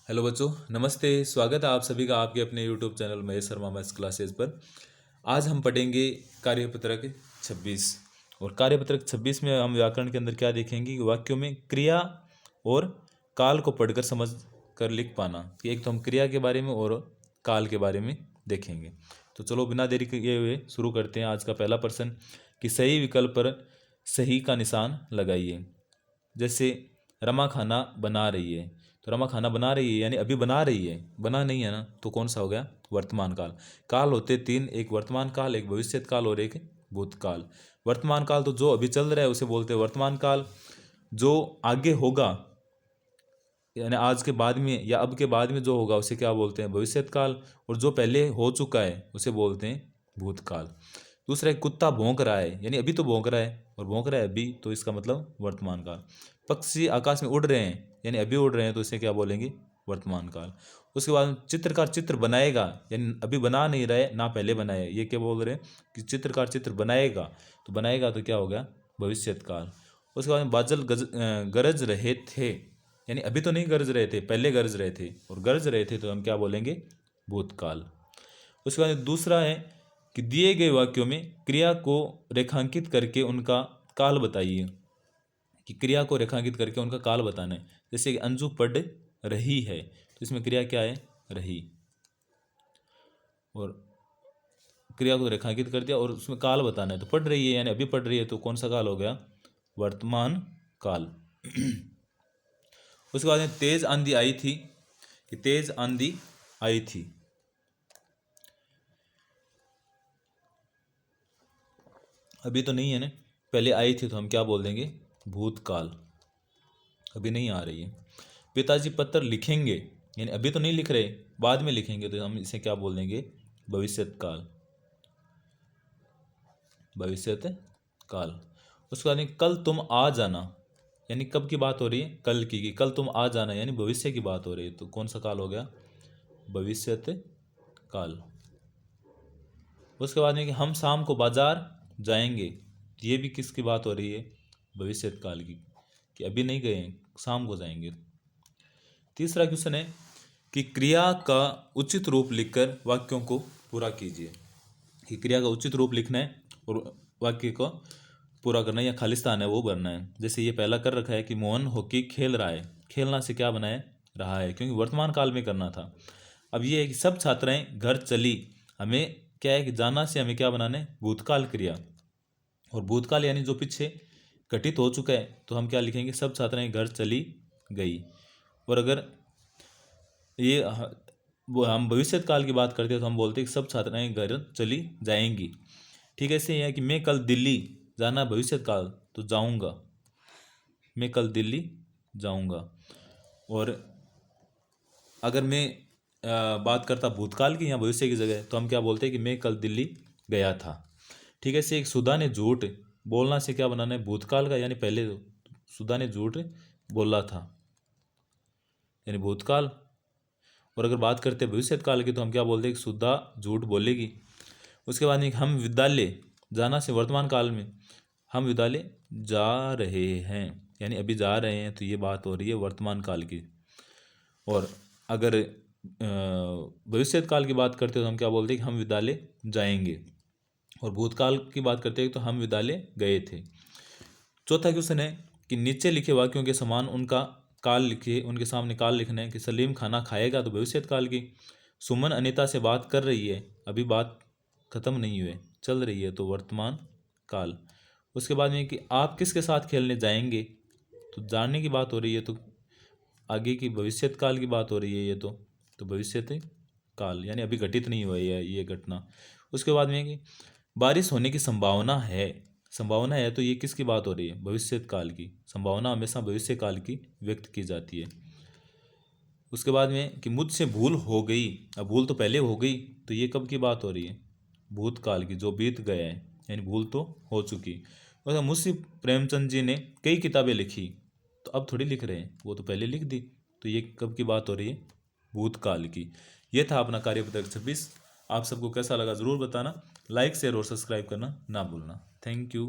Hello बच्चों, नमस्ते। स्वागत है आप सभी का आपके अपने YouTube channel Mahesh Sharma maths classes पर। आज हम पढ़ेंगे कार्यपत्रक 26। और कार्यपत्रक 26 में हम व्याकरण के अंदर क्या देखेंगे कि वाक्यों में क्रिया और काल को पढ़कर समझ कर लिख पाना। कि एक तो हम क्रिया के बारे में और काल के बारे में देखेंगे। तो चलो बिना देरी किए हुए शुरू करते हैं। आज का पहला प्रश्न कि सही विकल्प पर सही का निशान लगाइए। जैसे रमा खाना बना रही है, तो रमा खाना बना रही है यानी अभी बना रही है, बना नहीं है ना, तो कौन सा हो गया? वर्तमान काल। काल होते तीन, एक वर्तमान काल, एक भविष्यत काल और एक भूतकाल। वर्तमान काल तो जो अभी चल रहा है उसे बोलते हैं वर्तमान काल। जो आगे होगा यानी आज के बाद में या अब के बाद में जो होगा उसे क्या बोलते हैं? भविष्यत काल। और जो पहले हो चुका है उसे बोलते हैं भूतकाल। दूसरा एक कुत्ता भौंक रहा है यानी अभी तो भौंक रहा है और भौंक रहा है अभी, तो इसका मतलब वर्तमान काल। पक्षी आकाश में उड़ रहे हैं यानी अभी उड़ रहे हैं, तो इसे क्या बोलेंगे? वर्तमान काल। उसके बाद चित्रकार चित्र बनाएगा यानी अभी बना नहीं रहा है ना, पहले बनाया है, ये क्या बोल रहे हैं कि चित्रकार चित्र बनाएगा, तो बनाएगा तो क्या हो गया? भविष्यत काल। उसके बाद में बादल गरज रहे थे यानी अभी तो नहीं गरज रहे थे, पहले गरज रहे थे, और गरज रहे थे तो हम क्या बोलेंगे? भूतकाल। उसके बाद दूसरा है कि दिए गए वाक्यों में क्रिया को रेखांकित करके उनका काल बताइए। कि क्रिया को रेखांकित करके उनका काल बताना है। जैसे कि अंजू पढ़ रही है, तो इसमें क्रिया क्या है? रही। और क्रिया को रेखांकित कर दिया और उसमें काल बताना है, तो पढ़ रही है यानी अभी पढ़ रही है, तो कौन सा काल हो गया? वर्तमान काल। उसके बाद में तेज आंधी आई थी, कि तेज आंधी आई थी। अभी तो नहीं है ना, पहले आई थी, तो हम क्या बोल देंगे? भूतकाल। अभी नहीं आ रही है। पिताजी पत्र लिखेंगे यानी अभी तो नहीं लिख रहे, बाद में लिखेंगे, तो हम इसे क्या बोल देंगे? भविष्यत काल। भविष्यत काल। उसके बाद में कल तुम आ जाना यानी कब की बात हो रही है? कल की। कल तुम आ जाना यानी भविष्य की बात हो रही है, तो कौन सा काल हो गया? भविष्यत काल। उसके बाद में कि हम शाम को बाजार जाएंगे, ये भी किसकी बात हो रही है? भविष्यत काल की, कि अभी नहीं गए हैं, शाम को जाएंगे। तीसरा क्वेश्चन है कि क्रिया का उचित रूप लिखकर वाक्यों को पूरा कीजिए। कि क्रिया का उचित रूप लिखना है और वाक्य को पूरा करना है या खालिस्तान है वो भरना है। जैसे ये पहला कर रखा है कि मोहन हॉकी खेल रहा है, खेलना से क्या बनाए? रहा है, क्योंकि वर्तमान काल में करना था। अब ये है कि सब छात्राएं घर चली, हमें क्या है कि जाना से हमें क्या बनाना है? भूतकाल क्रिया। और भूतकाल यानी जो पीछे घटित हो चुका है, तो हम क्या लिखेंगे? सब छात्राएं घर चली गई। और अगर ये वो हम भविष्यत काल की बात करते हैं तो हम बोलते हैं कि सब छात्राएं घर चली जाएंगी। ठीक है, ऐसे ही है कि मैं कल दिल्ली जाना भविष्यत काल, तो जाऊंगा, मैं कल दिल्ली जाऊंगा। और अगर मैं बात करता भूतकाल की या भविष्य की जगह, तो हम क्या बोलते हैं कि मैं कल दिल्ली गया था। ठीक है, ऐसे एक सुधा ने झूठ बोलना से क्या बनाना है? भूतकाल का, यानी पहले सुधा ने झूठ बोला था यानी भूतकाल। और अगर बात करते हैं भविष्यत काल की, तो हम क्या बोलते हैं कि सुधा झूठ बोलेगी। उसके बाद में हम विद्यालय जाना से वर्तमान काल में हम विद्यालय जा रहे हैं यानी अभी जा रहे हैं, तो ये बात हो रही है वर्तमान काल की। और अगर भविष्यत काल की बात करते हो तो हम क्या बोलते हैं कि हम विद्यालय जाएंगे। और भूतकाल की बात करते हैं तो हम विद्यालय गए थे। चौथा क्वेश्चन है कि नीचे लिखे वाक्यों के समान उनका काल लिखिए। उनके सामने काल लिखना है। कि सलीम खाना खाएगा, तो भविष्यत काल की। सुमन अनीता से बात कर रही है, अभी बात खत्म नहीं हुई, चल रही है, तो वर्तमान काल। उसके बाद में कि आप किसके साथ खेलने जाएंगे, तो जानने की बात हो रही है, तो आगे की भविष्यत काल की बात हो रही है ये तो भविष्यत काल यानी अभी घटित नहीं हुआ है ये घटना। उसके बाद में कि बारिश होने की संभावना है, संभावना है, तो ये किसकी बात हो रही है? भविष्यत काल की। संभावना हमेशा भविष्य काल की व्यक्त की जाती है। उसके बाद में कि मुझसे भूल हो गई, अब भूल तो पहले हो गई, तो ये कब की बात हो रही है? भूतकाल की, जो बीत गया है यानी भूल तो हो चुकी। और मुंशी प्रेमचंद जी ने कई किताबें लिखी, तो अब थोड़ी लिख रहे हैं, वो तो पहले लिख दी, तो ये कब की बात हो रही है? भूतकाल की। ये था अपना कार्यपत्रक 26। आप सबको कैसा लगा ज़रूर बताना। लाइक शेयर और सब्सक्राइब करना ना भूलना। Thank you.